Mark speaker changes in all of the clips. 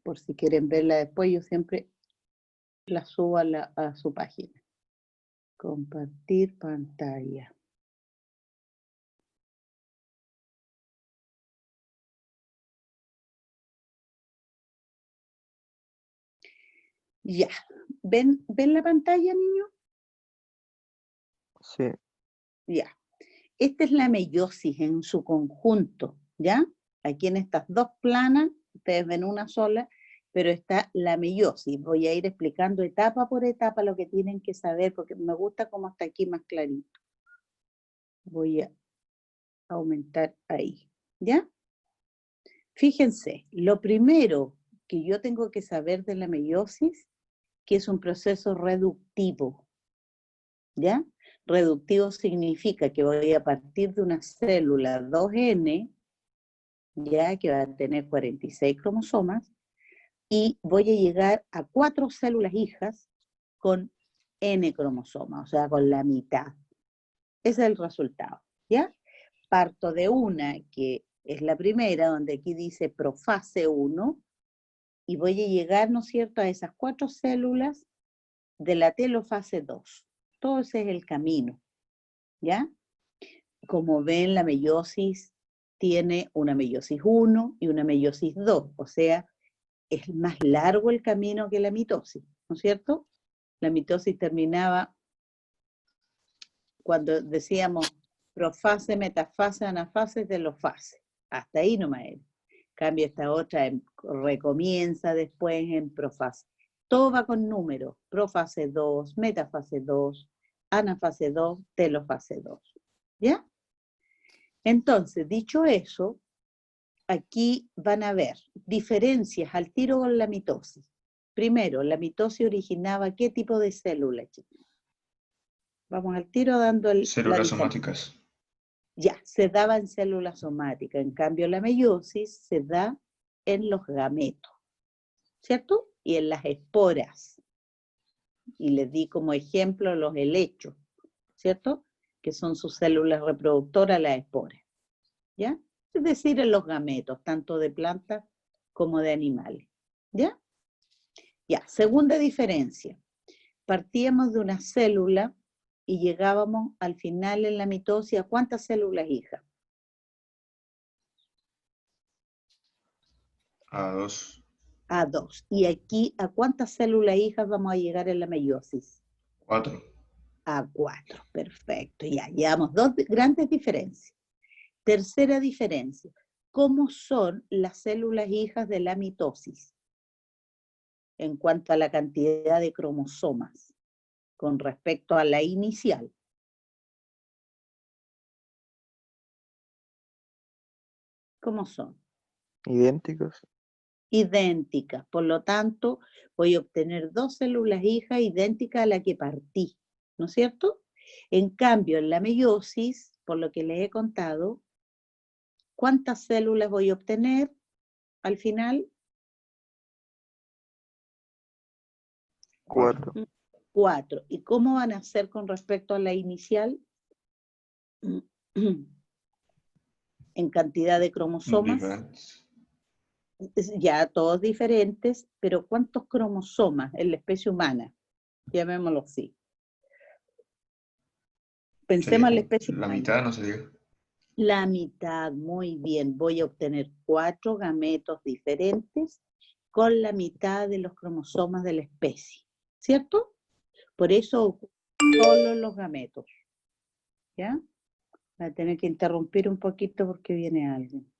Speaker 1: por si quieren verla después, yo siempre la subo a su página. Compartir pantalla. Ya. ¿Ven la pantalla, niños?
Speaker 2: Sí.
Speaker 1: Ya. Esta es la meiosis en su conjunto, ¿ya? Aquí en estas dos planas, ustedes ven una sola, pero está la meiosis. Voy a ir explicando etapa por etapa lo que tienen que saber, porque me gusta cómo está aquí más clarito. Voy a aumentar ahí, ¿ya? Fíjense, lo primero que yo tengo que saber de la meiosis, que es un proceso reductivo, ¿ya? Reductivo significa que voy a partir de una célula 2N, ya que va a tener 46 cromosomas, y voy a llegar a 4 células hijas con N cromosomas, o sea, con la mitad. Ese es el resultado, ¿ya? Parto de una que es la primera, donde aquí dice profase 1, y voy a llegar, ¿no es cierto?, a esas 4 células de la telofase 2. Todo ese es el camino, ¿ya? Como ven, la meiosis tiene una meiosis 1 y una meiosis 2, o sea, es más largo el camino que la mitosis, ¿no es cierto? La mitosis terminaba cuando decíamos profase, metafase, anafase, telofase. Hasta ahí nomás era. Cambia esta otra, recomienza después en profase. Todo va con números, profase 2, metafase 2, anafase 2, telofase 2. ¿Ya? Entonces, dicho eso, aquí van a ver diferencias al tiro con la mitosis. Primero, la mitosis originaba ¿qué tipo de célula, chicos? Vamos al tiro dando
Speaker 3: Células somáticas.
Speaker 1: Ya, se daba en células somáticas. En cambio, la meiosis se da en los gametos, ¿cierto? Y en las esporas. Y les di como ejemplo los helechos, ¿cierto? Que son sus células reproductoras, las esporas, ¿ya? Es decir, en los gametos, tanto de plantas como de animales, ¿ya? Ya, segunda diferencia. Partíamos de una célula y llegábamos al final en la mitosis a ¿cuántas células hijas?
Speaker 3: A 2.
Speaker 1: A 2. Y aquí, ¿a cuántas células hijas vamos a llegar en la meiosis?
Speaker 3: 4.
Speaker 1: A 4. Perfecto. Ya, llevamos dos grandes diferencias. Tercera diferencia. ¿Cómo son las células hijas de la mitosis en cuanto a la cantidad de cromosomas con respecto a la inicial? ¿Cómo son?
Speaker 2: Idénticos.
Speaker 1: Idénticas. Por lo tanto, voy a obtener 2 células hijas idénticas a la que partí, ¿no es cierto? En cambio, en la meiosis, por lo que les he contado, ¿cuántas células voy a obtener al final?
Speaker 2: 4.
Speaker 1: 4. ¿Y cómo van a ser con respecto a la inicial? En cantidad de cromosomas.
Speaker 3: Diferentes.
Speaker 1: Ya todos diferentes, pero ¿cuántos cromosomas en la especie humana? Llamémoslo así. Pensemos en la especie
Speaker 3: La
Speaker 1: humana.
Speaker 3: mitad, no sería.
Speaker 1: La mitad, muy bien. Voy a obtener 4 gametos diferentes con la mitad de los cromosomas de la especie, ¿cierto? Por eso solo los gametos, ¿ya? Voy a tener que interrumpir un poquito porque viene alguien.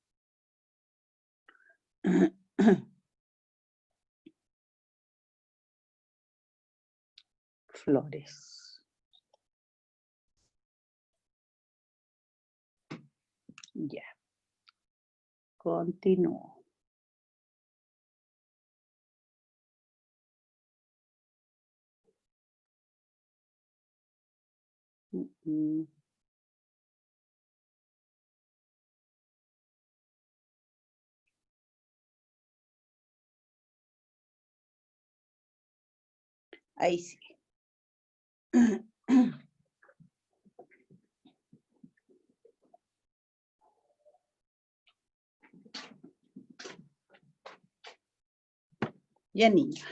Speaker 1: Flores. Ya. Continúo. Ahí sí. Ya, niños.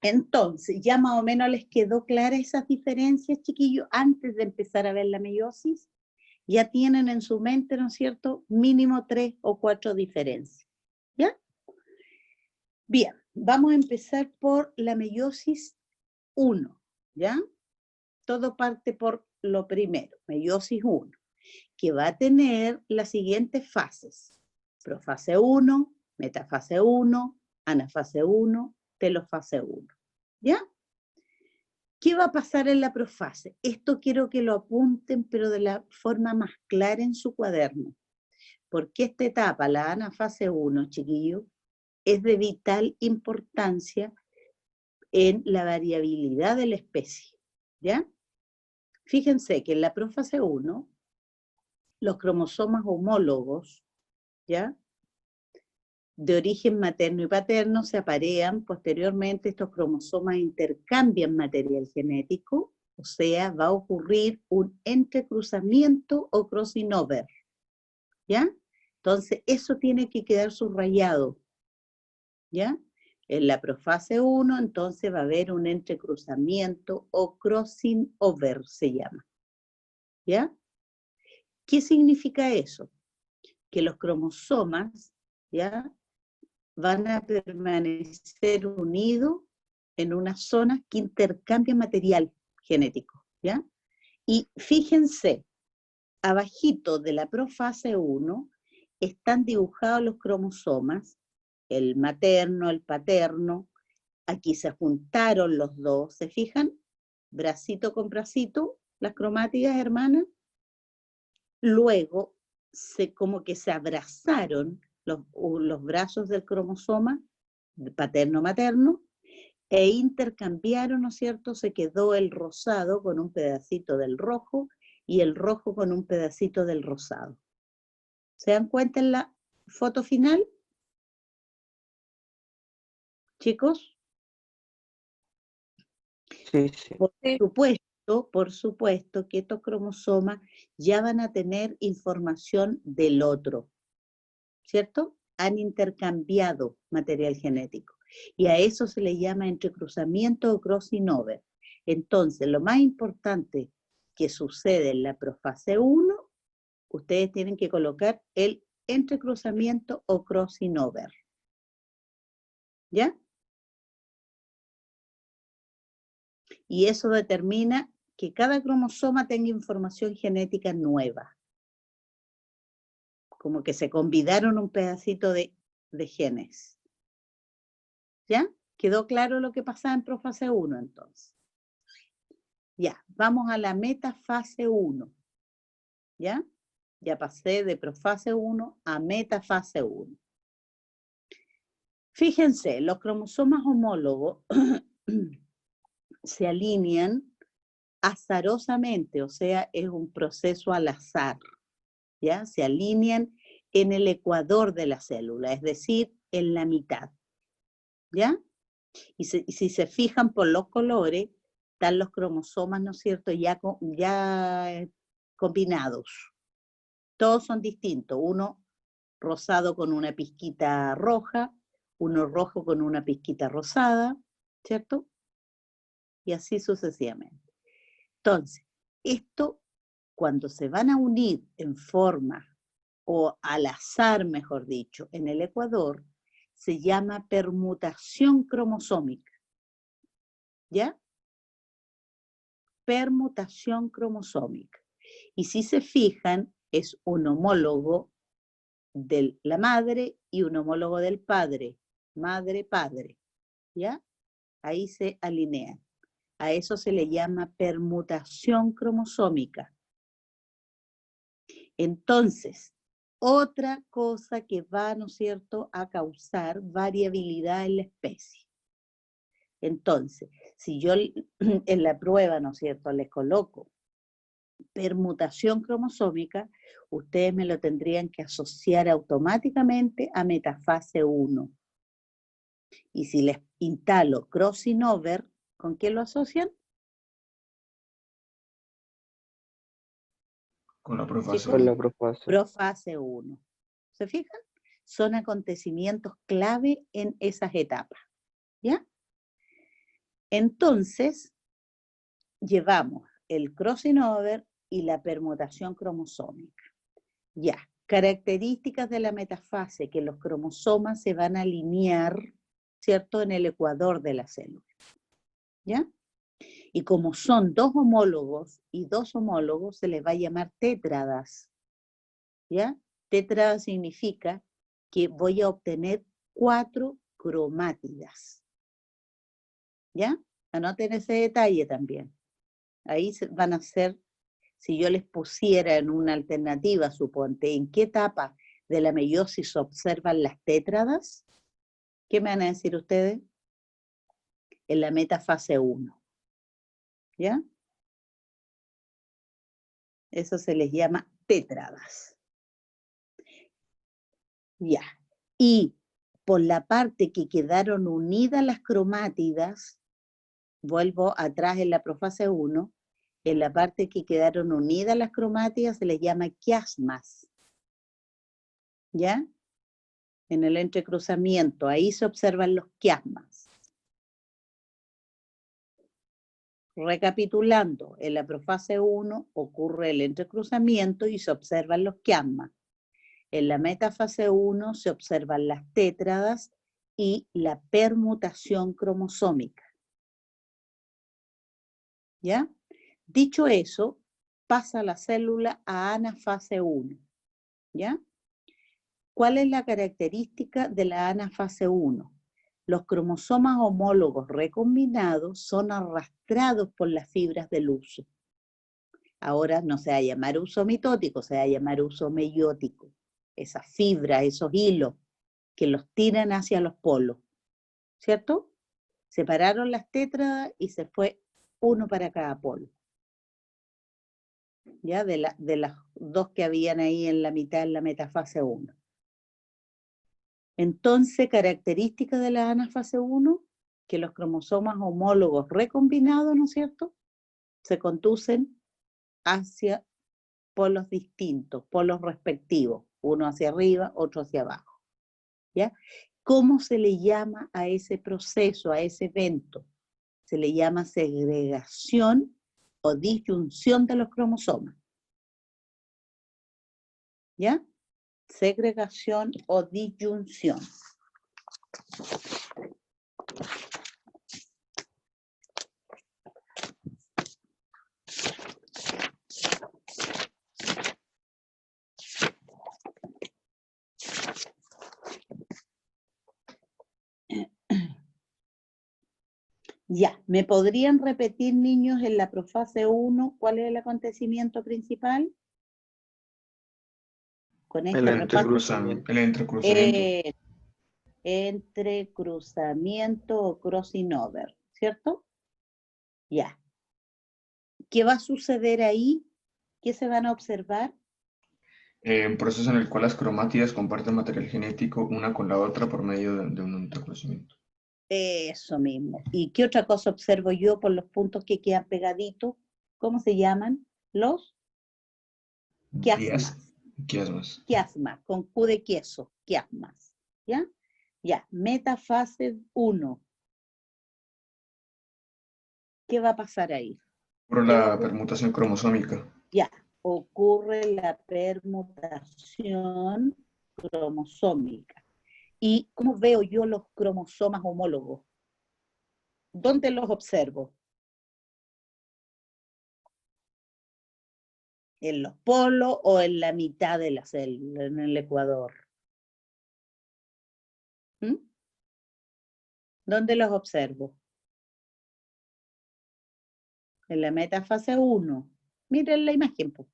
Speaker 1: Entonces, ya más o menos les quedó clara esas diferencias, chiquillos, antes de empezar a ver la meiosis. Ya tienen en su mente, ¿no es cierto?, mínimo 3 o 4 diferencias. ¿Ya? Bien, vamos a empezar por la meiosis 1, ¿ya? Todo parte por lo primero, meiosis 1, que va a tener las siguientes fases: profase 1, metafase 1, anafase 1, telofase 1, ¿ya? ¿Qué va a pasar en la profase? Esto quiero que lo apunten, pero de la forma más clara en su cuaderno, porque esta etapa, la anafase 1, chiquillos, es de vital importancia en la variabilidad de la especie, ¿ya? Fíjense que en la profase 1, los cromosomas homólogos, ¿ya?, de origen materno y paterno se aparean. Posteriormente estos cromosomas intercambian material genético, o sea, va a ocurrir un entrecruzamiento o crossing over, ¿ya? Entonces eso tiene que quedar subrayado, ¿ya? En la profase 1 entonces va a haber un entrecruzamiento o crossing over se llama, ¿ya? ¿Qué significa eso? Que los cromosomas, ¿ya?, van a permanecer unidos en una zona que intercambia material genético, ¿ya? Y fíjense, abajito de la profase 1 están dibujados los cromosomas, el materno, el paterno. Aquí se juntaron los dos, ¿se fijan? Bracito con bracito, las cromátidas hermanas. Luego, como que se abrazaron los brazos del cromosoma paterno-materno e intercambiaron, ¿no es cierto? Se quedó el rosado con un pedacito del rojo y el rojo con un pedacito del rosado. ¿Se dan cuenta en la foto final? ¿Chicos?
Speaker 2: Sí, sí.
Speaker 1: Por supuesto que estos cromosomas ya van a tener información del otro, ¿cierto? Han intercambiado material genético y a eso se le llama entrecruzamiento o crossing over. Entonces, lo más importante que sucede en la profase 1, ustedes tienen que colocar el entrecruzamiento o crossing over, ¿ya? Y eso determina que cada cromosoma tenga información genética nueva, como que se combinaron un pedacito de genes. ¿Ya? ¿Quedó claro lo que pasaba en profase 1 entonces? Ya, vamos a la metafase 1. ¿Ya? Ya pasé de profase 1 a metafase 1. Fíjense, los cromosomas homólogos se alinean azarosamente, o sea, es un proceso al azar, ¿ya? Se alinean en el ecuador de la célula, es decir, en la mitad, ¿ya? Y si se fijan por los colores, están los cromosomas, ¿no es cierto?, ya combinados. Todos son distintos, uno rosado con una pizquita roja, uno rojo con una pizquita rosada, ¿cierto? Y así sucesivamente. Entonces, esto, cuando se van a unir en forma, o al azar, mejor dicho, en el ecuador, se llama permutación cromosómica. ¿Ya? Permutación cromosómica. Y si se fijan, es un homólogo de la madre y un homólogo del padre. Madre-padre. ¿Ya? Ahí se alinean. A eso se le llama permutación cromosómica. Entonces, otra cosa que va, ¿no es cierto?, a causar variabilidad en la especie. Entonces, si yo en la prueba, ¿no es cierto?, les coloco permutación cromosómica, ustedes me lo tendrían que asociar automáticamente a metafase 1. Y si les instalo crossing over, ¿con qué lo asocian?
Speaker 3: Con la profase
Speaker 2: Con
Speaker 3: 1.
Speaker 2: la profase.
Speaker 1: Profase 1. ¿Se fijan? Son acontecimientos clave en esas etapas. ¿Ya? Entonces, llevamos el crossing over y la permutación cromosómica. Ya, características de la metafase, que los cromosomas se van a alinear, ¿cierto?, en el ecuador de la célula. ¿Ya? Y como son dos homólogos y dos homólogos, se les va a llamar tétradas. ¿Ya? Tétrada significa que voy a obtener 4 cromátidas. ¿Ya? Anoten ese detalle también. Ahí van a ser, si yo les pusiera en una alternativa, suponte, ¿en qué etapa de la meiosis se observan las tétradas? ¿Qué me van a decir ustedes? En la metafase 1. ¿Ya? Eso se les llama tétradas. Ya. Y por la parte que quedaron unidas las cromátidas, vuelvo atrás en la profase 1, en la parte que quedaron unidas las cromátidas se les llama quiasmas. ¿Ya? En el entrecruzamiento, ahí se observan los quiasmas. Recapitulando, en la profase 1 ocurre el entrecruzamiento y se observan los quiasmas. En la metafase 1 se observan las tétradas y la permutación cromosómica. ¿Ya? Dicho eso, pasa la célula a anafase 1. ¿Ya? ¿Cuál es la característica de la anafase 1? Los cromosomas homólogos recombinados son arrastrados por las fibras del uso. Ahora no se va a llamar uso mitótico, se va a llamar uso meiótico. Esas fibras, esos hilos que los tiran hacia los polos. ¿Cierto? Separaron las tétradas y se fue uno para cada polo. ¿Ya? De las dos que habían ahí en la mitad en la metafase 1. Entonces, característica de la anafase 1, que los cromosomas homólogos recombinados, ¿no es cierto?, se conducen hacia polos distintos, polos respectivos, uno hacia arriba, otro hacia abajo. ¿Ya? ¿Cómo se le llama a ese proceso, a ese evento? Se le llama segregación o disyunción de los cromosomas. ¿Ya? Segregación o disyunción. Ya, ¿me podrían repetir, niños, en la profase 1 cuál es el acontecimiento principal? Con
Speaker 3: El
Speaker 1: este repaso.
Speaker 3: entrecruzamiento.
Speaker 1: Entrecruzamiento o crossing over, ¿cierto? Ya. ¿Qué va a suceder ahí? ¿Qué se van a observar?
Speaker 3: Un proceso en el cual las cromátidas comparten material genético una con la otra por medio de un entrecruzamiento.
Speaker 1: Eso mismo. ¿Y qué otra cosa observo yo por los puntos que quedan pegaditos? ¿Cómo se llaman? Los quiasmas.
Speaker 3: Quiasmas.
Speaker 1: Quiasmas, con Q de queso, quiasmas. ¿Ya? Ya, metafase 1. ¿Qué va a pasar ahí?
Speaker 3: Por
Speaker 1: ¿Qué va a
Speaker 3: la
Speaker 1: ocurrir?
Speaker 3: permutación cromosómica.
Speaker 1: Ya, ocurre la permutación cromosómica. ¿Y cómo veo yo los cromosomas homólogos? ¿Dónde los observo? ¿En los polos o en la mitad de la célula, en el ecuador? ¿Mm? ¿Dónde los observo? En la metafase 1. Miren la imagen, pues.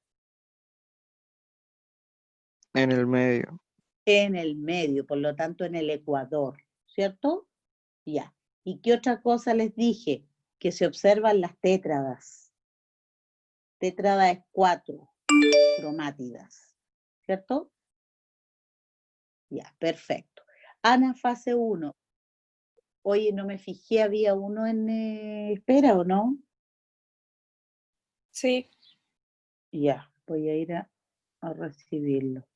Speaker 2: En el medio.
Speaker 1: En el medio, por lo tanto en el ecuador, ¿cierto? Ya. ¿Y qué otra cosa les dije? Que se observan las tétradas. Tétrada es 4 cromátidas, ¿cierto? Ya, perfecto. Anafase 1. Oye, no me fijé, ¿había uno en espera o no?
Speaker 4: Sí.
Speaker 1: Ya, voy a ir a recibirlo.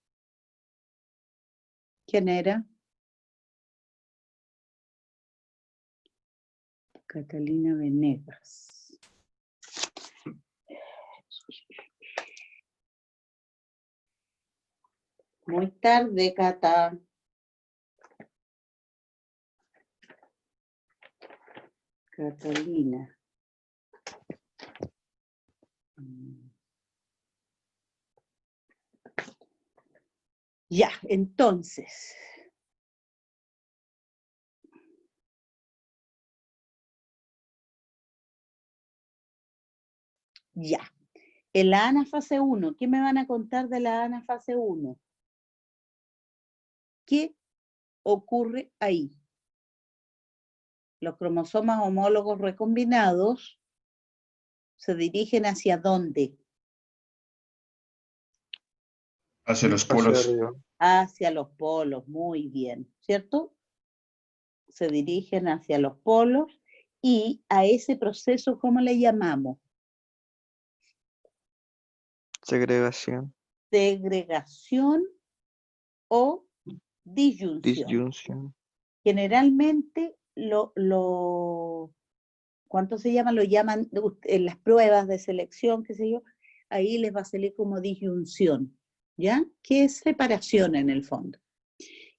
Speaker 1: ¿Quién era? Catalina Venegas. Muy tarde, Cata. Catalina. Ya, entonces. Ya. En la ANA fase 1, ¿qué me van a contar de la ANA fase 1? ¿Qué ocurre ahí? Los cromosomas homólogos recombinados se dirigen ¿hacia dónde?
Speaker 3: Hacia los
Speaker 2: Hacia
Speaker 3: polos.
Speaker 2: arriba.
Speaker 1: Hacia los polos, muy bien, ¿cierto? Se dirigen hacia los polos y a ese proceso, ¿cómo le llamamos?
Speaker 2: Segregación.
Speaker 1: Segregación o disyunción.
Speaker 2: Disyunción.
Speaker 1: Generalmente, ¿cuánto se llama? Lo llaman en las pruebas de selección, qué sé yo, ahí les va a salir como disyunción, ¿ya? Que es separación en el fondo.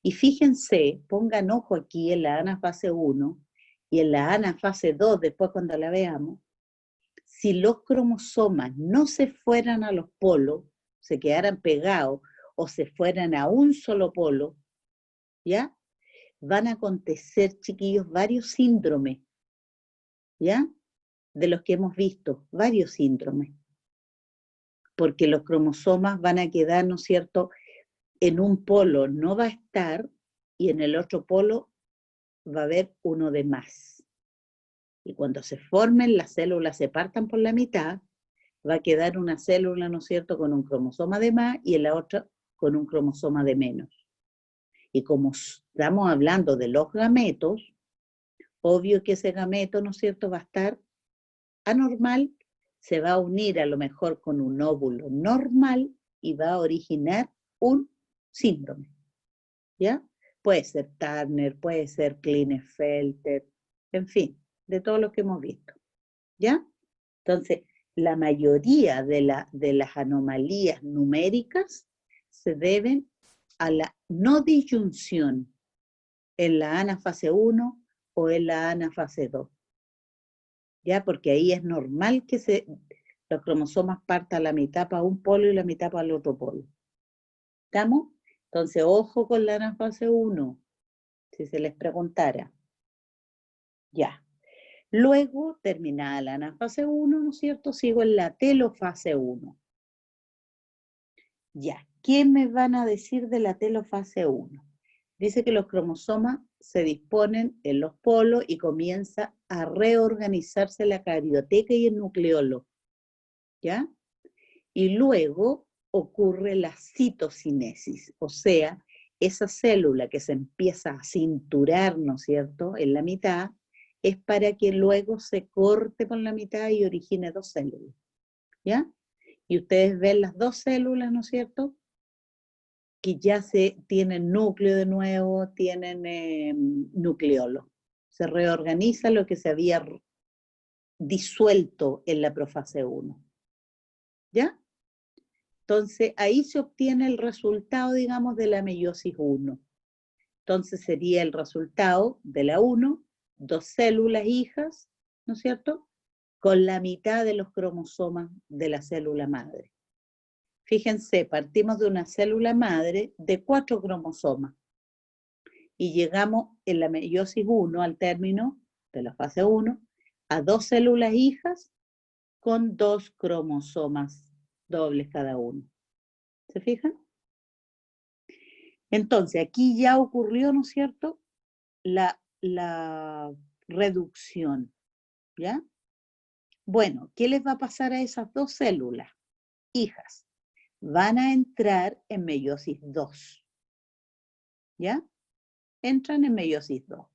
Speaker 1: Y fíjense, pongan ojo aquí en la ANA fase 1 y en la ANA fase 2, después cuando la veamos, si los cromosomas no se fueran a los polos, se quedaran pegados o se fueran a un solo polo, ¿ya? Van a acontecer, chiquillos, varios síndromes, ¿ya? De los que hemos visto, varios síndromes. Porque los cromosomas van a quedar, ¿no es cierto?, en un polo no va a estar y en el otro polo va a haber uno de más. Y cuando se formen, las células se partan por la mitad, va a quedar una célula, ¿no es cierto?, con un cromosoma de más y en la otra con un cromosoma de menos. Y como estamos hablando de los gametos, obvio que ese gameto, ¿no es cierto?, va a estar anormal, se va a unir a lo mejor con un óvulo normal y va a originar un síndrome, ¿ya? Puede ser Turner, puede ser Klinefelter, en fin, de todo lo que hemos visto, ¿ya? Entonces, la mayoría de las anomalías numéricas se deben a la no disyunción en la ANA fase 1 o en la ANA fase 2. ¿Ya? Porque ahí es normal que los cromosomas partan la mitad para un polo y la mitad para el otro polo. ¿Estamos? Entonces, ojo con la ANA fase 1, si se les preguntara. Ya. Luego, terminada la anafase 1, ¿no es cierto? Sigo en la telofase 1. Ya, ¿qué me van a decir de la telofase 1? Dice que los cromosomas se disponen en los polos y comienza a reorganizarse la carioteca y el nucleolo, ¿ya? Y luego ocurre la citocinesis, o sea, esa célula que se empieza a cinturar, ¿no es cierto?, en la mitad, es para que luego se corte por la mitad y origine dos células, ¿ya? Y ustedes ven las dos células, ¿no es cierto?, que ya tienen núcleo de nuevo, tienen nucleolo. Se reorganiza lo que se había disuelto en la profase 1, ¿ya? Entonces, ahí se obtiene el resultado, digamos, de la meiosis 1. Entonces, sería el resultado de la 1, dos células hijas, ¿no es cierto?, con la mitad de los cromosomas de la célula madre. Fíjense, partimos de una célula madre de 4 cromosomas y llegamos en la meiosis 1, al término de la fase 1, a dos células hijas con 2 cromosomas dobles cada uno. ¿Se fijan? Entonces, aquí ya ocurrió, ¿no es cierto?, la reducción, ¿ya? Bueno, ¿qué les va a pasar a esas dos células hijas? Van a entrar en meiosis 2, ¿ya? Entran en meiosis 2.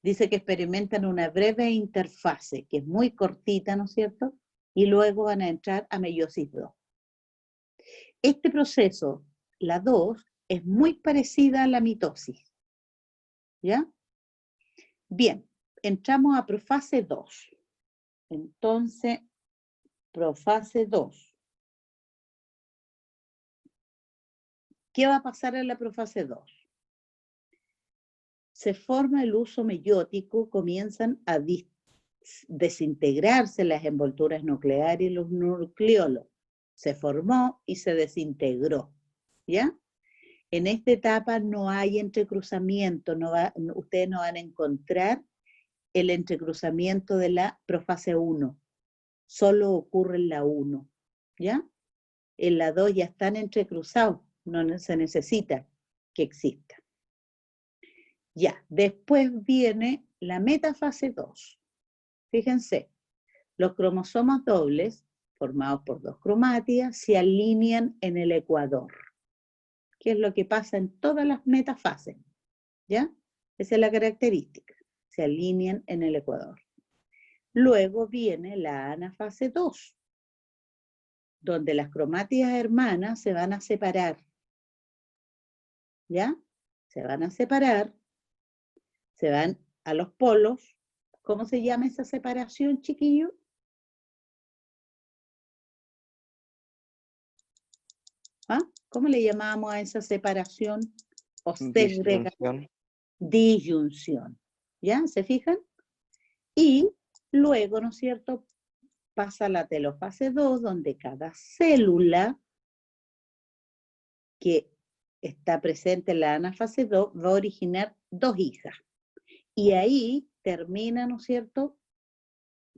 Speaker 1: Dice que experimentan una breve interfase, que es muy cortita, ¿no es cierto?, y luego van a entrar a meiosis 2. Este proceso, la 2, es muy parecida a la mitosis, ¿ya? Bien, entramos a profase 2. Entonces, profase 2. ¿Qué va a pasar en la profase 2? Se forma el uso meiótico, comienzan a desintegrarse las envolturas nucleares y los nucleolos. Se formó y se desintegró, ¿ya? En esta etapa no hay entrecruzamiento, ustedes no van a encontrar el entrecruzamiento de la profase 1. Solo ocurre en la 1, ¿ya? En la 2 ya están entrecruzados, no se necesita que exista. Ya, después viene la metafase 2. Fíjense, los cromosomas dobles, formados por 2 cromátidas, se alinean en el ecuador, que es lo que pasa en todas las metafases, ¿ya? Esa es la característica, se alinean en el ecuador. Luego viene la anafase 2, donde las cromátidas hermanas se van a separar, ¿ya? Se van a separar, se van a los polos. ¿Cómo se llama esa separación, chiquillo? ¿Ah? ¿Cómo le llamábamos a esa separación o segregación? Disyunción. ¿Ya? ¿Se fijan? Y luego, ¿no es cierto?, pasa a la telofase 2, donde cada célula que está presente en la anafase 2 va a originar 2 hijas. Y ahí termina, ¿no es cierto?,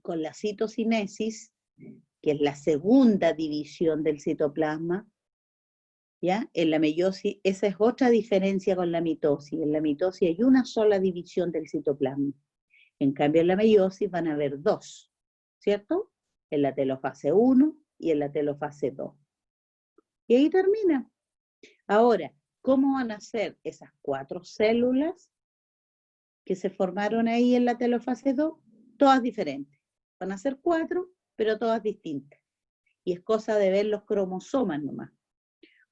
Speaker 1: con la citocinesis, que es la segunda división del citoplasma, ¿ya? En la meiosis, esa es otra diferencia con la mitosis. En la mitosis hay una sola división del citoplasma. En cambio, en la meiosis van a haber 2, ¿cierto? En la telofase 1 y en la telofase 2. Y ahí termina. Ahora, ¿cómo van a ser esas 4 células que se formaron ahí en la telofase 2? Todas diferentes. Van a ser 4, pero todas distintas. Y es cosa de ver los cromosomas nomás.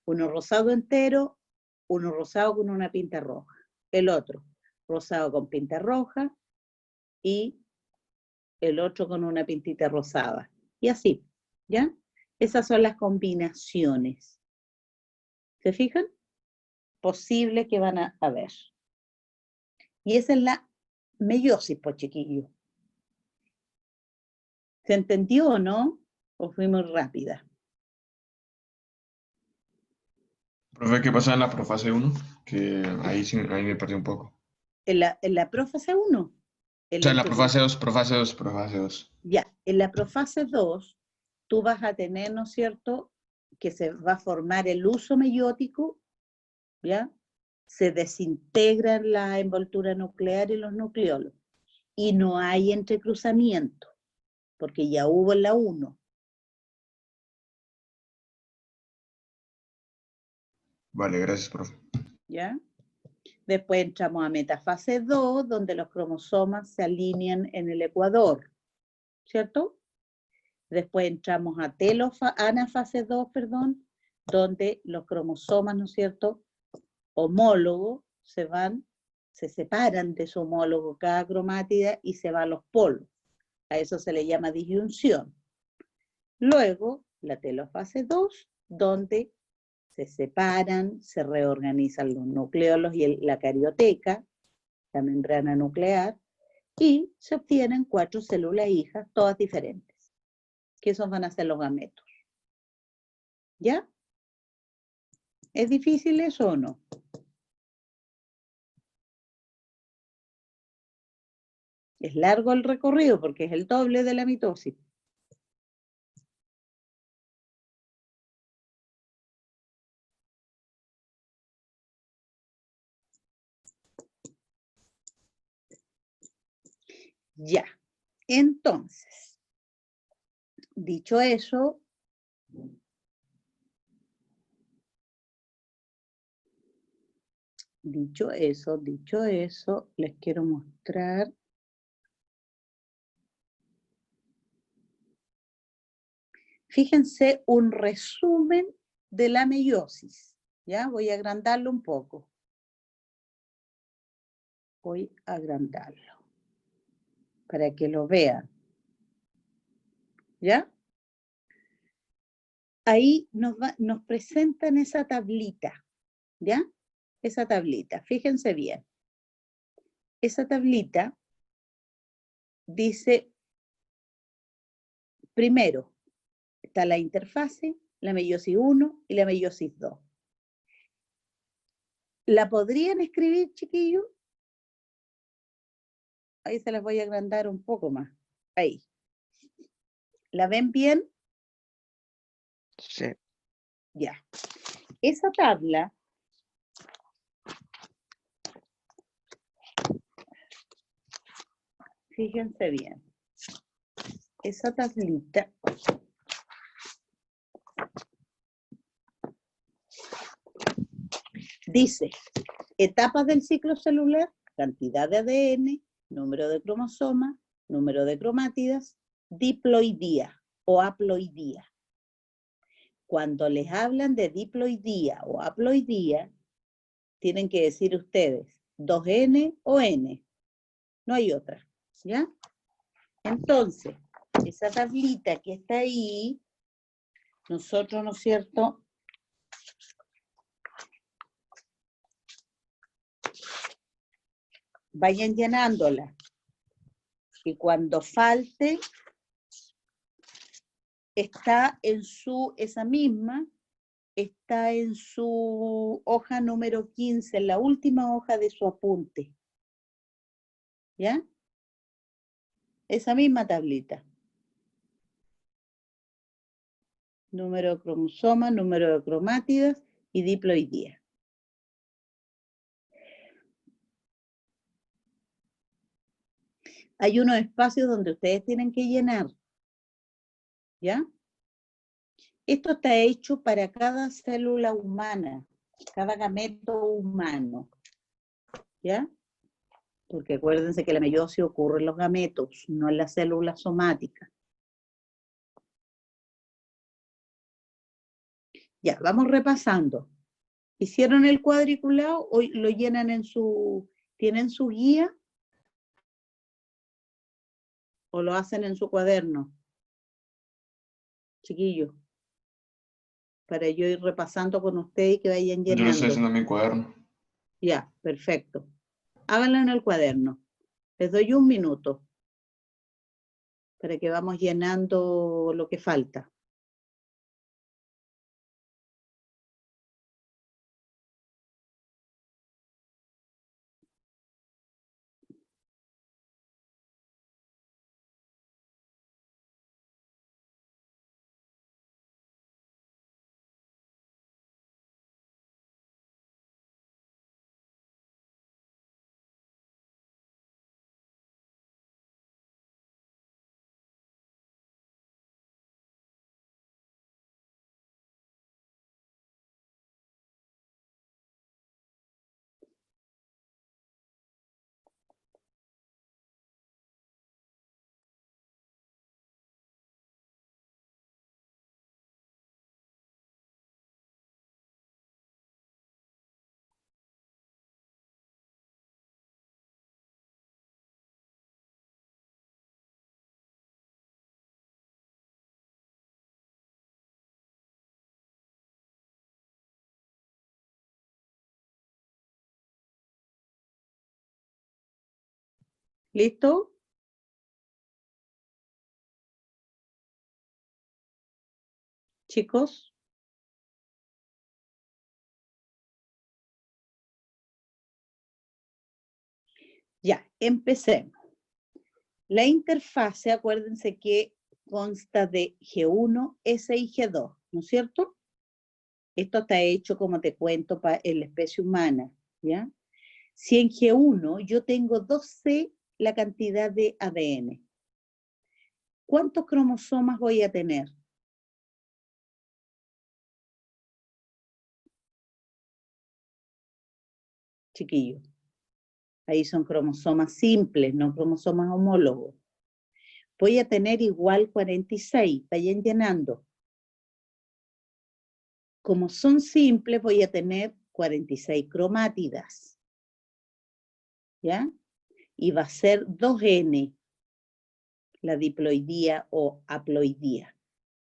Speaker 1: Uno rosado entero, uno rosado con una pinta roja. El otro rosado con pinta roja y el otro con una pintita rosada. Y así, ¿ya? Esas son las combinaciones. ¿Se fijan? Posibles que van a haber. Y esa es la meiosis, pues, chiquillos. ¿Se entendió o no? ¿O fui muy rápida?
Speaker 3: Profe, ¿qué pasa en la profase 1? Que ahí me perdí un poco.
Speaker 1: En la profase 1.
Speaker 3: O sea, en la profase 2.
Speaker 1: Ya, en la profase 2, tú vas a tener, ¿no es cierto?, que se va a formar el uso meiótico, ¿ya? Se desintegran la envoltura nuclear y los nucleolos. Y no hay entrecruzamiento, porque ya hubo en la 1.
Speaker 3: Vale, gracias, profe.
Speaker 1: ¿Ya? Después entramos a metafase 2, donde los cromosomas se alinean en el ecuador, ¿cierto? Después entramos a anafase 2, donde los cromosomas, ¿no es cierto?, homólogos se separan de su homólogo cada cromátida y se va a los polos. A eso se le llama disyunción. Luego, la telofase 2, donde se separan, se reorganizan los nucleolos y la carioteca, la membrana nuclear, y se obtienen 4 células hijas, todas diferentes, que esos van a ser los gametos. ¿Ya? ¿Es difícil eso o no? Es largo el recorrido porque es el doble de la mitosis. Ya, entonces, dicho eso, les quiero mostrar. Fíjense un resumen de la meiosis. Ya, voy a agrandarlo un poco. Voy a agrandarlo. para que lo vean. ¿Ya? Ahí nos presentan esa tablita, ¿ya? Esa tablita, fíjense bien. Esa tablita dice, primero, está la interfase, la meiosis 1 y la meiosis 2. ¿La podrían escribir, chiquillos? Ahí se las voy a agrandar un poco más. Ahí. ¿La ven bien?
Speaker 2: Sí.
Speaker 1: Ya. Esa tabla fíjense bien. Esa tablita dice etapas del ciclo celular, cantidad de ADN, número de cromosomas, número de cromátidas, diploidía o haploidía. Cuando les hablan de diploidía o haploidía, tienen que decir ustedes 2N o N. No hay otra, ¿ya? Entonces, esa tablita que está ahí, nosotros, ¿no es cierto?, vayan llenándola. Y cuando falte, está en esa misma, está en su hoja número 15, en la última hoja de su apunte. ¿Ya? Esa misma tablita. Número de cromosomas, número de cromátidas y diploidía. Hay unos espacios donde ustedes tienen que llenar. ¿Ya? Esto está hecho para cada célula humana, cada gameto humano. ¿Ya? Porque acuérdense que la meiosis ocurre en los gametos, no en las células somáticas. Ya, vamos repasando. ¿Hicieron el cuadriculado o lo llenan tienen su guía o lo hacen en su cuaderno? Chiquillos, para yo ir repasando con ustedes y que vayan
Speaker 3: Yo lo estoy
Speaker 1: llenando.
Speaker 3: haciendo en mi cuaderno.
Speaker 1: Ya, perfecto. Háganlo en el cuaderno. Les doy 1 minuto para que vamos llenando lo que falta. ¿Listo? Chicos. Ya, empecemos. La interfase, acuérdense que consta de G1, S y G2, ¿no es cierto? Esto está hecho, como te cuento, en la especie humana, ¿ya? Si en G1 yo tengo 2C la cantidad de ADN, ¿cuántos cromosomas voy a tener? Chiquillos. Ahí son cromosomas simples, no cromosomas homólogos. Voy a tener igual 46, vayan llenando. Como son simples, voy a tener 46 cromátidas. ¿Ya? Y va a ser 2N. la diploidía o haploidía.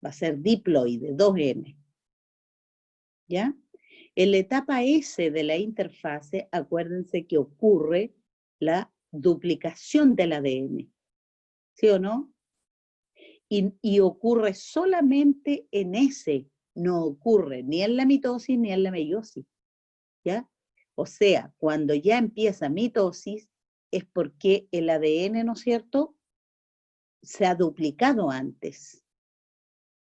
Speaker 1: Va a ser diploide, 2N. ¿Ya? En la etapa S de la interfase, acuérdense que ocurre la duplicación del ADN. ¿Sí o no? Y ocurre solamente en S, no ocurre ni en la mitosis ni en la meiosis. ¿Ya? O sea, cuando ya empieza mitosis, es porque el ADN, ¿no es cierto?, se ha duplicado antes.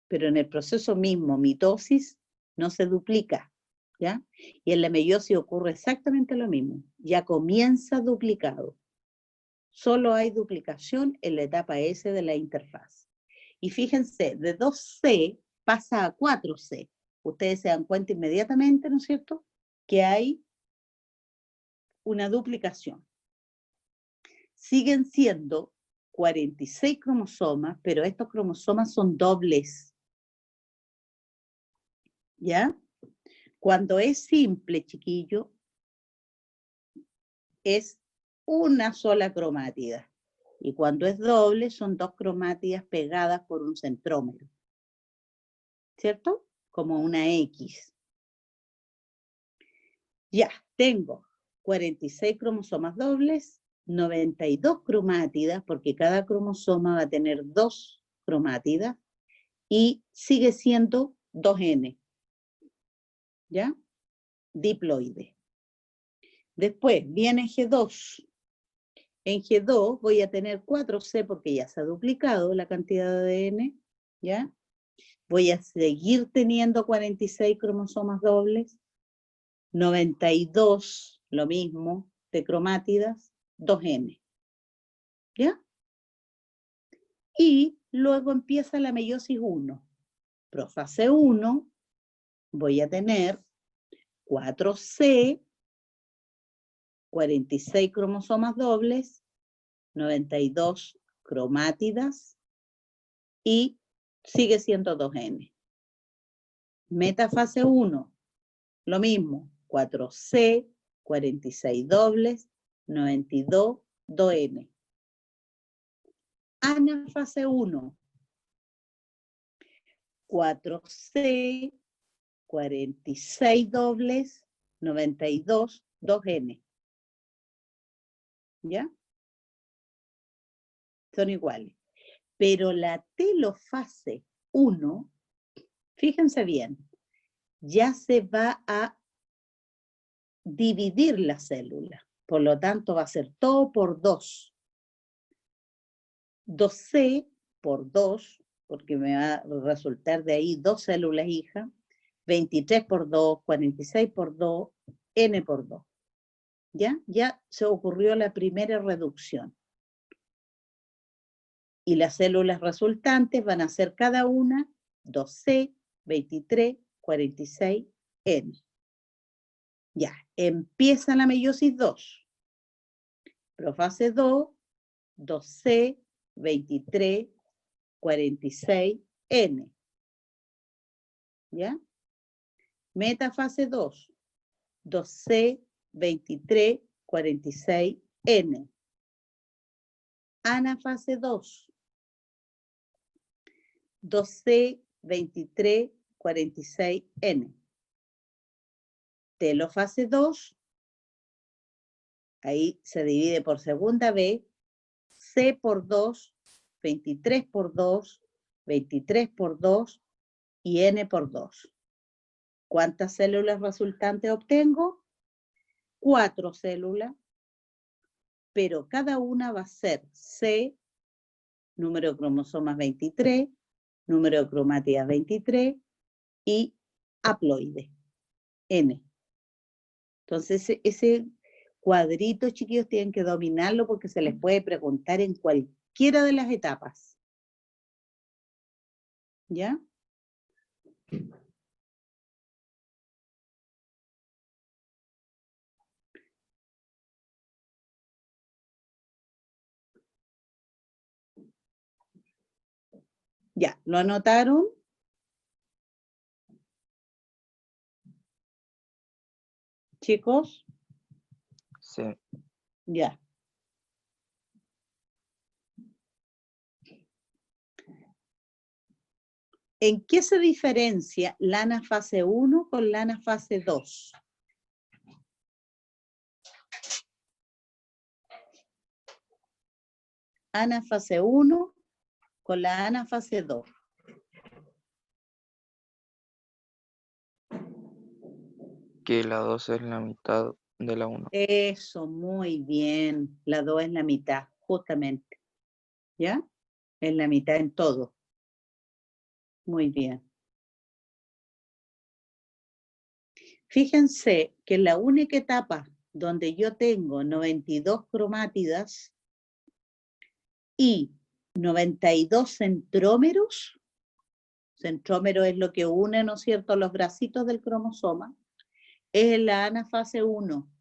Speaker 1: Pero en el proceso mismo, mitosis, no se duplica, ¿ya? Y en la meiosis ocurre exactamente lo mismo. Ya comienza duplicado. Solo hay duplicación en la etapa S de la interfaz. Y fíjense, de 2C pasa a 4C. Ustedes se dan cuenta inmediatamente, ¿no es cierto?, que hay una duplicación. Siguen siendo 46 cromosomas, pero estos cromosomas son dobles. ¿Ya? Cuando es simple, chiquillo, es una sola cromátida. Y cuando es doble, son 2 cromátidas pegadas por un centrómero. ¿Cierto? Como una X. Ya, tengo 46 cromosomas dobles, 92 cromátidas, porque cada cromosoma va a tener 2 cromátidas, y sigue siendo 2N. ¿Ya? Diploide. Después viene G2. En G2 voy a tener 4C porque ya se ha duplicado la cantidad de ADN, ¿ya? Voy a seguir teniendo 46 cromosomas dobles, 92, lo mismo, de cromátidas, 2N, ¿ya? Y luego empieza la meiosis 1. Profase 1, voy a tener 4C, 46 cromosomas dobles, 92 cromátidas y sigue siendo 2N. Metafase 1, lo mismo, 4C, 46 dobles, 92, 2N. Anafase 1, 4C, 46 dobles, 92, 2N. ¿Ya? Son iguales. Pero la telofase 1, fíjense bien, ya se va a dividir la célula. Por lo tanto, va a ser todo por 2. 2C por 2, porque me va a resultar de ahí 2 células hijas, 23 por 2, 46 por 2, N por 2. ¿Ya? Ya se ocurrió la primera reducción. Y las células resultantes van a ser cada una 2C, 23, 46, N. Ya, empieza la meiosis 2. Profase 2, 2C, 23, 46, N. ¿Ya? Metafase 2, 2C, 23, 46, N. Anafase 2, 2C, 23, 46, N. Telofase 2, ahí se divide por segunda vez, C por 2, 23 por 2, 23 por 2 y N por 2. ¿Cuántas células resultantes obtengo? 4 células, pero cada una va a ser C, número de cromosomas 23, número de cromátidas 23 y haploide, N. Entonces, ese cuadrito, chiquillos, tienen que dominarlo porque se les puede preguntar en cualquiera de las etapas. ¿Ya? Ya, ¿lo anotaron? Chicos,
Speaker 2: Sí.
Speaker 1: ya. ¿En qué se diferencia la anafase 1 con la anafase 2? Anafase 1 con la anafase 2.
Speaker 2: Que la 2 es la mitad de la 1.
Speaker 1: Eso, muy bien. La 2 es la mitad, justamente. ¿Ya? Es la mitad en todo. Muy bien. Fíjense que la única etapa donde yo tengo 92 cromátidas y 92 centrómeros, centrómero es lo que une, ¿no es cierto?, los bracitos del cromosoma, es en la anafase 1.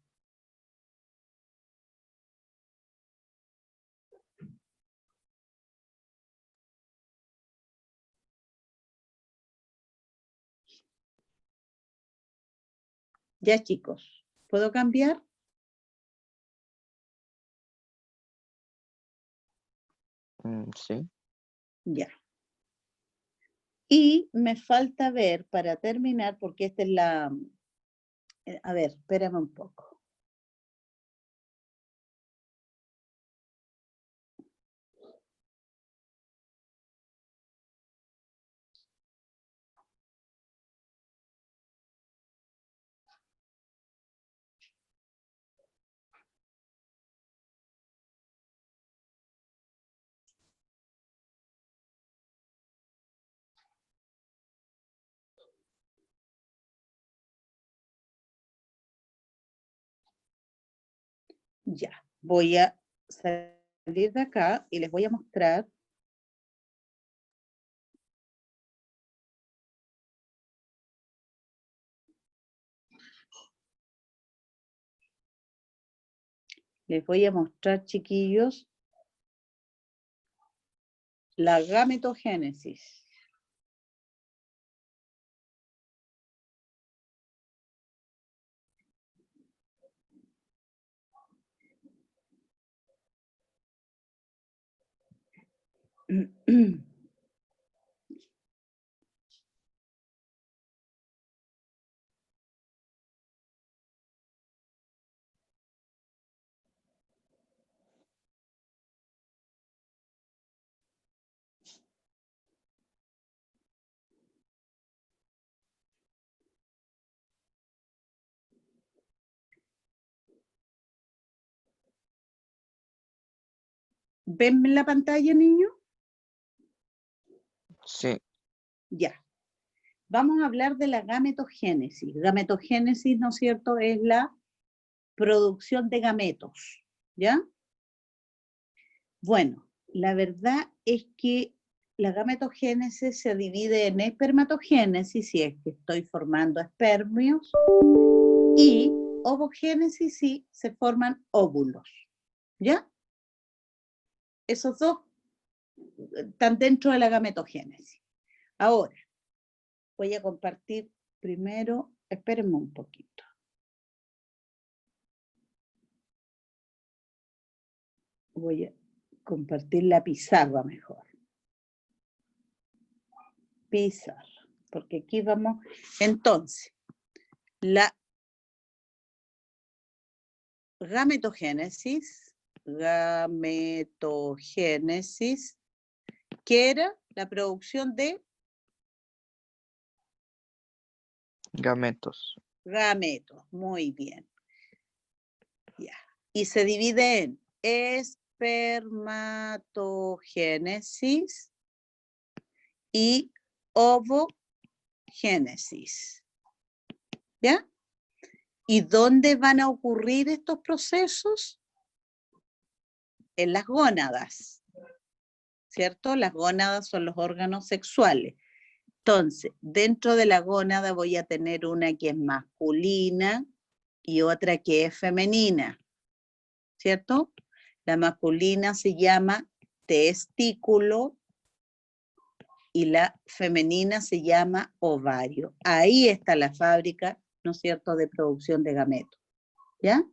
Speaker 1: Ya, chicos, ¿puedo cambiar?
Speaker 2: Sí.
Speaker 1: Ya. Y me falta ver, para terminar, porque esta es la... A ver, espérame un poco. Ya, voy a salir de acá y les voy a mostrar. Les voy a mostrar, chiquillos, la gametogénesis. ¿Ven la pantalla, niño?
Speaker 2: Sí.
Speaker 1: Ya. Vamos a hablar de la gametogénesis. Gametogénesis, ¿no es cierto?, es la producción de gametos, ¿ya? Bueno, la verdad es que la gametogénesis se divide en espermatogénesis, si es que estoy formando espermios, y ovogénesis, si se forman óvulos, ¿ya? Esos dos están dentro de la gametogénesis. Ahora, voy a compartir primero, espérenme un poquito. Voy a compartir la pizarra mejor. Pizarra, porque aquí vamos. Entonces, la gametogénesis, que era la producción de
Speaker 2: Gametos.
Speaker 1: gametos, muy bien. Ya. Y se divide en espermatogénesis y ovogénesis. ¿Ya? ¿Y dónde van a ocurrir estos procesos? En las gónadas, ¿cierto? Las gónadas son los órganos sexuales. Entonces, dentro de la gónada voy a tener una que es masculina y otra que es femenina, ¿cierto? La masculina se llama testículo y la femenina se llama ovario. Ahí está la fábrica, ¿no es cierto?, de producción de gametos, ¿ya?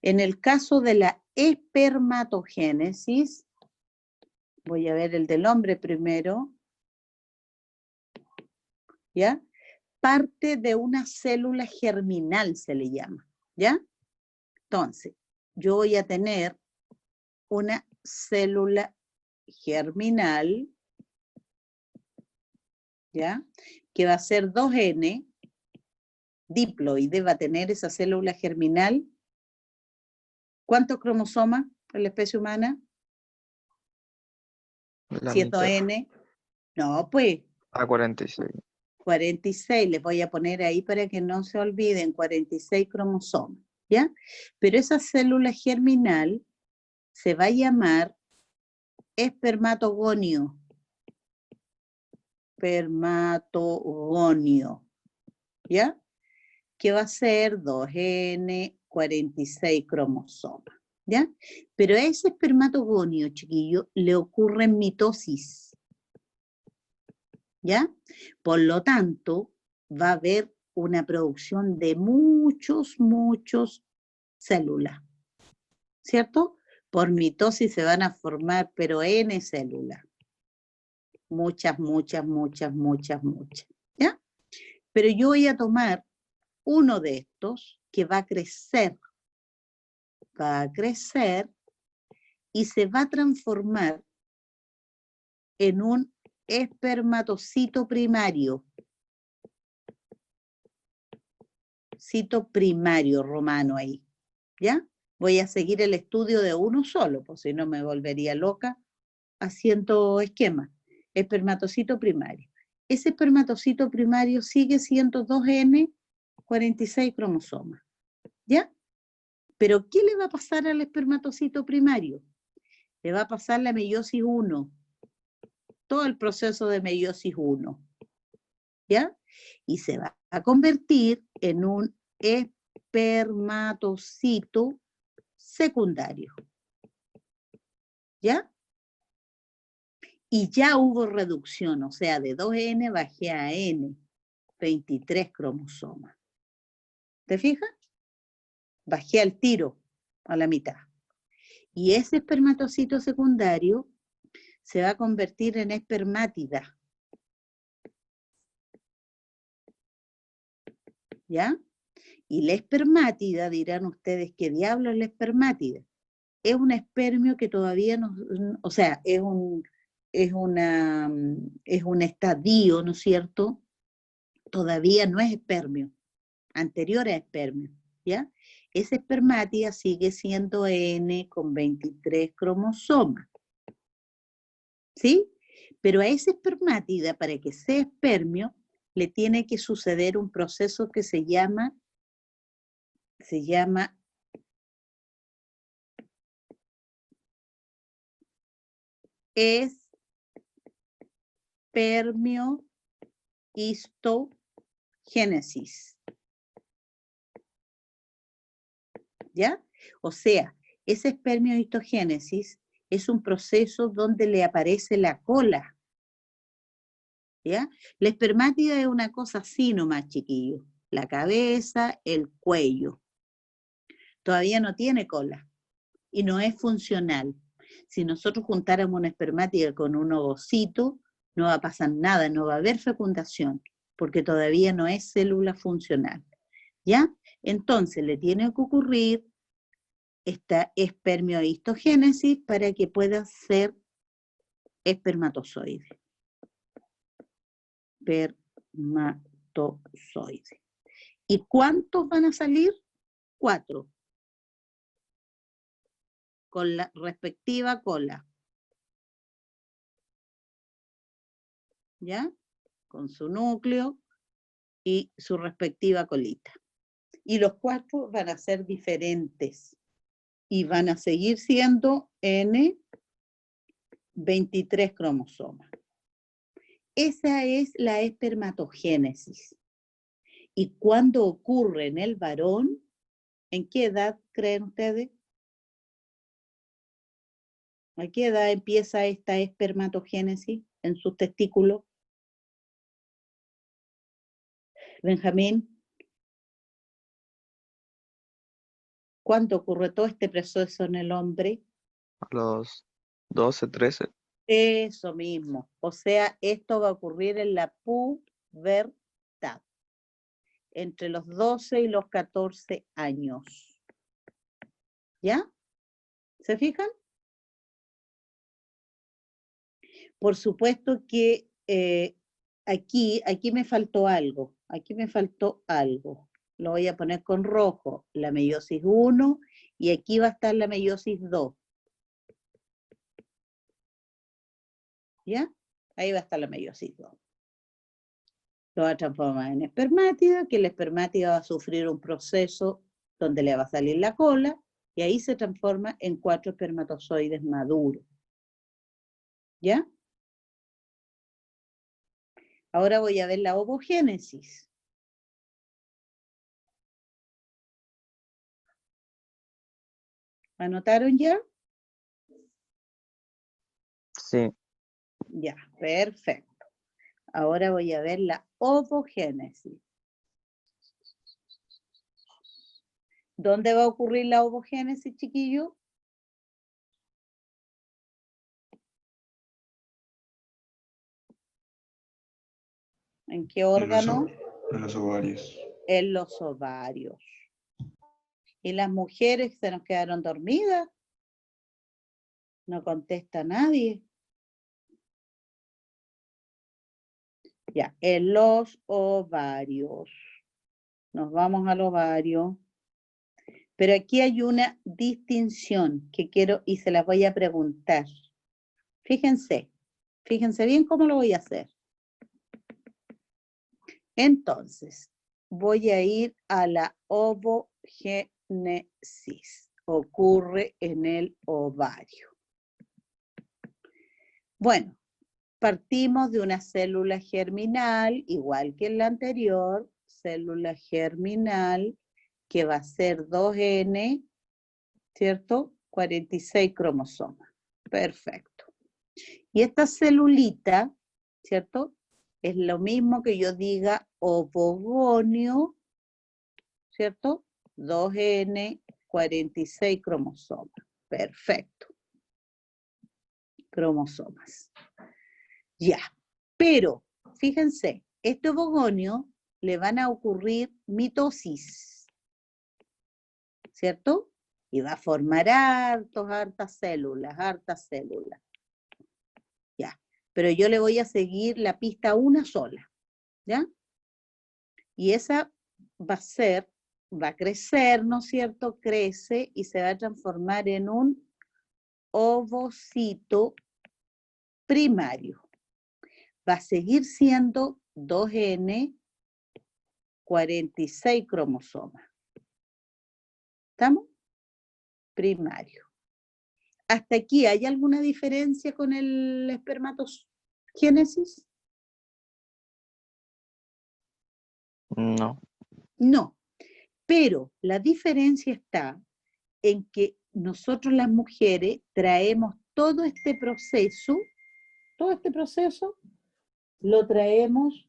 Speaker 1: En el caso de la espermatogénesis, voy a ver el del hombre primero. ¿ya? Parte de una célula germinal se le llama, ¿ya? Entonces, yo voy a tener una célula germinal, ¿ya? Que va a ser 2N, diploide, va a tener esa célula germinal. ¿Cuántos cromosomas en la especie humana?
Speaker 2: La
Speaker 1: Si es
Speaker 2: mitad.
Speaker 1: 2N, no, pues
Speaker 2: 46.
Speaker 1: 46, les voy a poner ahí para que no se olviden, 46 cromosomas, ¿ya? Pero esa célula germinal se va a llamar espermatogonio. Espermatogonio, ¿ya? Que va a ser 2N, 46 cromosomas, ¿ya? Pero a ese espermatogonio, chiquillo, le ocurre mitosis, ¿ya? Por lo tanto, va a haber una producción de muchos células, ¿cierto? Por mitosis se van a formar, pero N células. Muchas, ¿ya? Pero yo voy a tomar uno de estos que va a crecer y se va a transformar en un espermatocito primario. Cito primario romano ahí, ¿ya? Voy a seguir el estudio de uno solo, pues si no me volvería loca haciendo esquemas. Espermatocito primario. Ese espermatocito primario sigue siendo 2N, 46 cromosomas, ¿ya? Pero ¿qué le va a pasar al espermatocito primario? Le va a pasar la meiosis 1, todo el proceso de meiosis 1, ¿ya? Y se va a convertir en un espermatocito secundario, ¿ya? Y ya hubo reducción, o sea, de 2N bajé a N, 23 cromosomas. ¿Te fijas? Bajé al tiro, a la mitad. Y ese espermatocito secundario se va a convertir en espermátida, ¿ya? Y la espermátida, dirán ustedes, ¿qué diablo es la espermátida? Es un espermio que todavía no, o sea, es un estadio, ¿no es cierto? Todavía no es espermio, anterior a espermio, ¿ya? Esa espermátida sigue siendo N con 23 cromosomas, ¿sí? Pero a esa espermátida, para que sea espermio, le tiene que suceder un proceso que se llama espermiohistogénesis, ¿ya? O sea, esa espermiohistogénesis es un proceso donde le aparece la cola, ¿ya? La espermátida es una cosa así nomás, chiquillos. La cabeza, el cuello. Todavía no tiene cola y no es funcional. Si nosotros juntáramos una espermátida con un ovocito, no va a pasar nada, no va a haber fecundación, porque todavía no es célula funcional, ¿ya? Entonces le tiene que ocurrir esta espermiohistogénesis para que pueda ser espermatozoide. Espermatozoide. ¿Y cuántos van a salir? 4. Con la respectiva cola. ¿Ya? Con su núcleo y su respectiva colita. Y los 4 van a ser diferentes. Y van a seguir siendo N 23 cromosomas. Esa es la espermatogénesis. ¿Y cuándo ocurre en el varón? ¿En qué edad creen ustedes? ¿A qué edad empieza esta espermatogénesis en sus testículos? Benjamín, ¿cuándo ocurre todo este proceso en el hombre?
Speaker 2: A los 12, 13.
Speaker 1: Eso mismo. O sea, esto va a ocurrir en la pubertad. entre los 12 y los 14 años. ¿Ya? ¿Se fijan? Por supuesto que aquí me faltó algo. Aquí me faltó algo. Lo voy a poner con rojo. La meiosis 1 y aquí va a estar la meiosis 2. ¿Ya? Ahí va a estar la meiosis 2. Lo va a transformar en espermátida, que la espermátida va a sufrir un proceso donde le va a salir la cola, y ahí se transforma en 4 espermatozoides maduros. ¿Ya? Ahora voy a ver la ovogénesis. ¿Anotaron ya?
Speaker 2: Sí.
Speaker 1: Ya, perfecto. Ahora voy a ver la ovogénesis. ¿Dónde va a ocurrir la ovogénesis, chiquillo? ¿En qué órgano?
Speaker 3: En los ovarios.
Speaker 1: En los ovarios. ¿Y las mujeres se nos quedaron dormidas? No contesta nadie. Ya, en los ovarios. Nos vamos al ovario. Pero aquí hay una distinción que quiero y se las voy a preguntar. Fíjense bien cómo lo voy a hacer. Entonces, voy a ir a la ovogénesis. Ocurre en el ovario. Bueno, partimos de una célula germinal, igual que en la anterior, célula germinal, que va a ser 2N, ¿cierto? 46 cromosomas. Perfecto. Y esta celulita, ¿cierto? Es lo mismo que yo diga ovogonio, ¿cierto? 2N, 46 cromosomas. Perfecto. Cromosomas. Ya. Pero, fíjense, este ovogonio le van a ocurrir mitosis, ¿cierto? Y va a formar hartas células. Ya. Pero yo le voy a seguir la pista una sola, ¿ya? Y esa va a crecer, ¿no es cierto? Crece y se va a transformar en un ovocito primario. Va a seguir siendo 2N, 46 cromosomas. ¿Estamos? Primario. ¿Hasta aquí hay alguna diferencia con el espermatogénesis?
Speaker 2: No.
Speaker 1: No, pero la diferencia está en que nosotros las mujeres traemos todo este proceso, lo traemos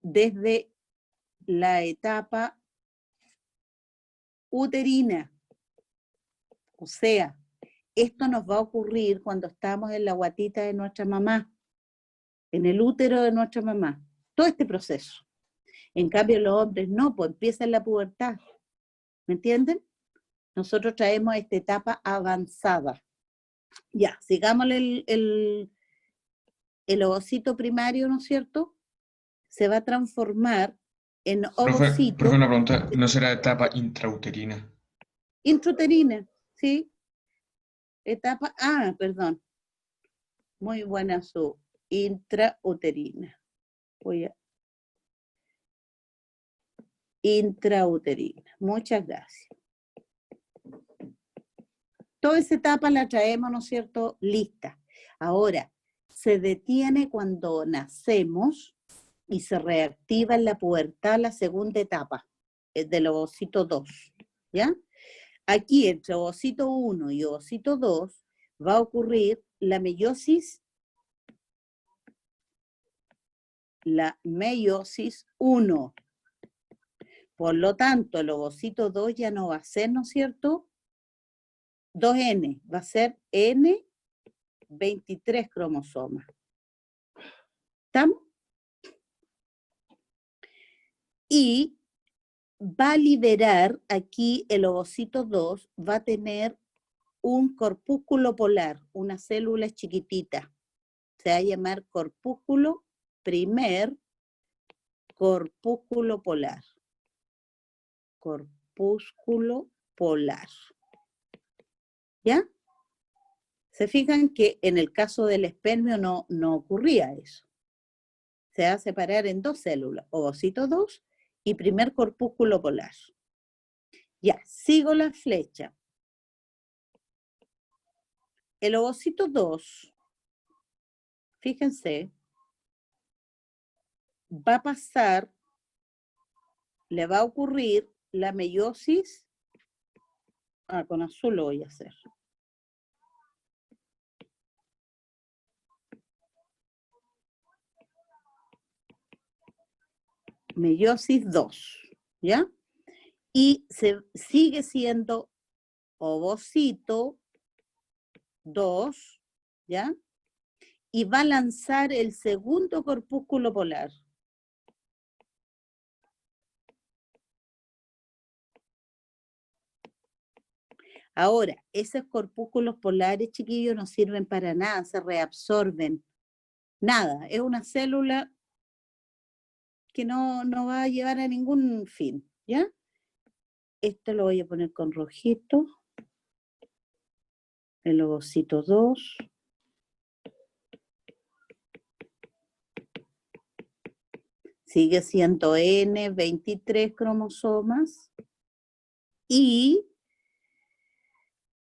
Speaker 1: desde la etapa uterina. O sea, esto nos va a ocurrir cuando estamos en la guatita de nuestra mamá, en el útero de nuestra mamá, todo este proceso. En cambio, los hombres no, pues empieza en la pubertad. ¿Me entienden? Nosotros traemos esta etapa avanzada. Ya, sigamos el ovocito primario, ¿no es cierto? Se va a transformar en ovocito.
Speaker 3: Profe, una pregunta, ¿no será etapa intrauterina?
Speaker 1: Intrauterina, ¿sí? Etapa, perdón. Muy buena su intrauterina. Intrauterina. Muchas gracias. Toda esa etapa la traemos, ¿no es cierto?, lista. Ahora, se detiene cuando nacemos y se reactiva en la pubertad la segunda etapa, del ovocito 2, ¿ya? Aquí, entre ovocito 1 y ovocito 2, va a ocurrir la meiosis 1. Por lo tanto, el ovocito 2 ya no va a ser, ¿no es cierto?, 2N, va a ser N, 23 cromosomas. ¿Estamos? Y va a liberar, aquí el ovocito 2 va a tener un corpúsculo polar, una célula chiquitita. Se va a llamar primer corpúsculo polar. Corpúsculo polar. ¿Ya? Se fijan que en el caso del espermio no ocurría eso. Se va a separar en dos células, ovocito 2 y primer corpúsculo polar. Ya, sigo la flecha. El ovocito 2, fíjense, va a pasar, le va a ocurrir la meiosis. Con azul lo voy a hacer. Meiosis 2, ¿ya? Y sigue siendo ovocito 2, ¿ya? Y va a lanzar el segundo corpúsculo polar. Ahora, esos corpúsculos polares, chiquillos, no sirven para nada, se reabsorben. Nada, es una célula que no va a llevar a ningún fin, ¿ya? Esto lo voy a poner con rojito. El ovocito 2. Sigue siendo N, 23 cromosomas. Y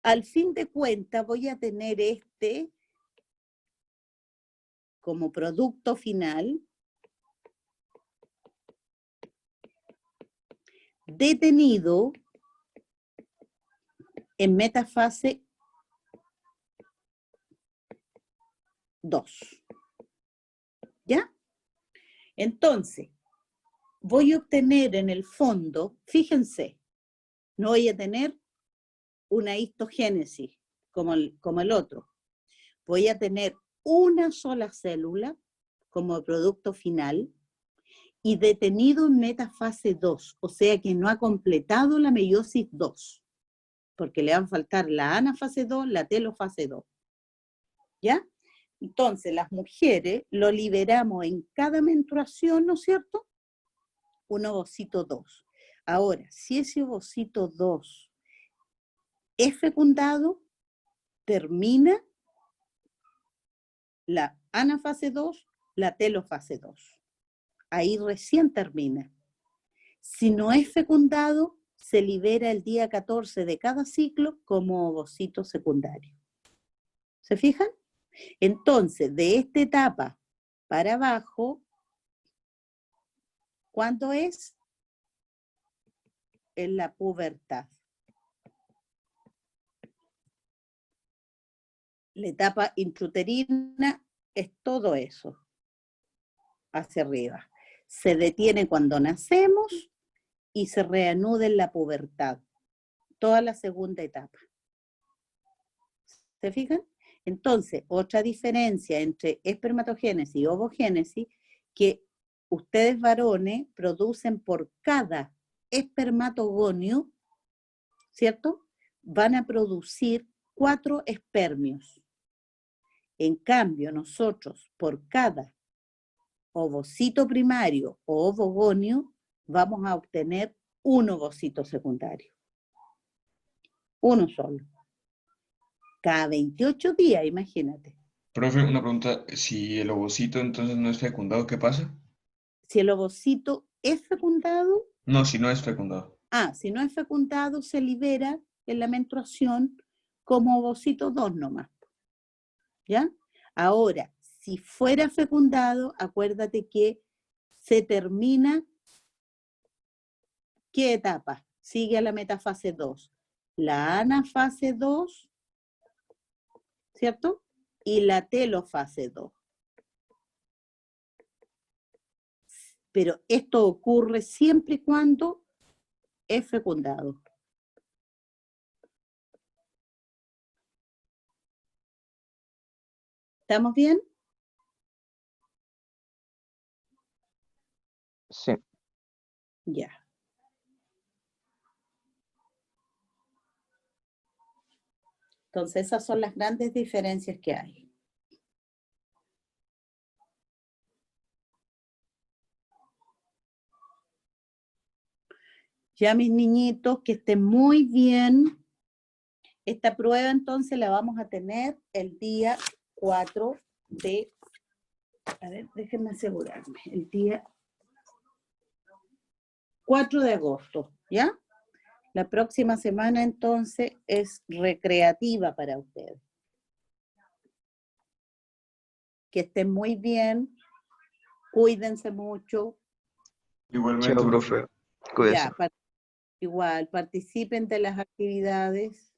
Speaker 1: al fin de cuentas voy a tener este como producto final detenido en metafase 2. ¿Ya? Entonces, voy a obtener en el fondo, fíjense, no voy a tener una histogénesis como el otro. Voy a tener una sola célula como producto final y detenido en metafase 2, o sea que no ha completado la meiosis 2, porque le van a faltar la anafase 2, la telofase 2. ¿Ya? Entonces, las mujeres lo liberamos en cada menstruación, ¿no es cierto? Un ovocito 2. Ahora, si ese ovocito 2 es fecundado, termina la anafase 2, la telofase 2. Ahí recién termina. Si no es fecundado, se libera el día 14 de cada ciclo como ovocito secundario. ¿Se fijan? Entonces, de esta etapa para abajo, ¿cuándo es? En la pubertad. La etapa intrauterina es todo eso, hacia arriba. Se detiene cuando nacemos y se reanuda en la pubertad, toda la segunda etapa. ¿Se fijan? Entonces, otra diferencia entre espermatogénesis y ovogénesis, que ustedes varones producen por cada espermatogonio, ¿cierto? Van a producir 4 espermios. En cambio, nosotros, por cada ovocito primario o ovogonio, vamos a obtener un ovocito secundario. Uno solo. Cada 28 días, imagínate.
Speaker 3: Profe, una pregunta, si el ovocito entonces no es fecundado, ¿qué pasa?
Speaker 1: Si el ovocito es fecundado,
Speaker 3: No, si no es fecundado.
Speaker 1: si no es fecundado, se libera en la menstruación como ovocito 2 nomás. ¿Ya? Ahora, si fuera fecundado, acuérdate que se termina, ¿qué etapa? Sigue a la metafase 2. La anafase 2, ¿cierto? Y la telofase 2. Pero esto ocurre siempre y cuando es fecundado. ¿Estamos bien? Ya. Entonces, esas son las grandes diferencias que hay. Ya, mis niñitos, que estén muy bien. Esta prueba, entonces, la vamos a tener el día 4 de... A ver, déjenme asegurarme. El día 4 de agosto, ¿ya? La próxima semana, entonces, es recreativa para ustedes. Que estén muy bien, cuídense mucho.
Speaker 3: Igualmente,
Speaker 2: Chao,
Speaker 3: profe.
Speaker 2: profe. Cuídese.
Speaker 1: Ya, igual, participen de las actividades.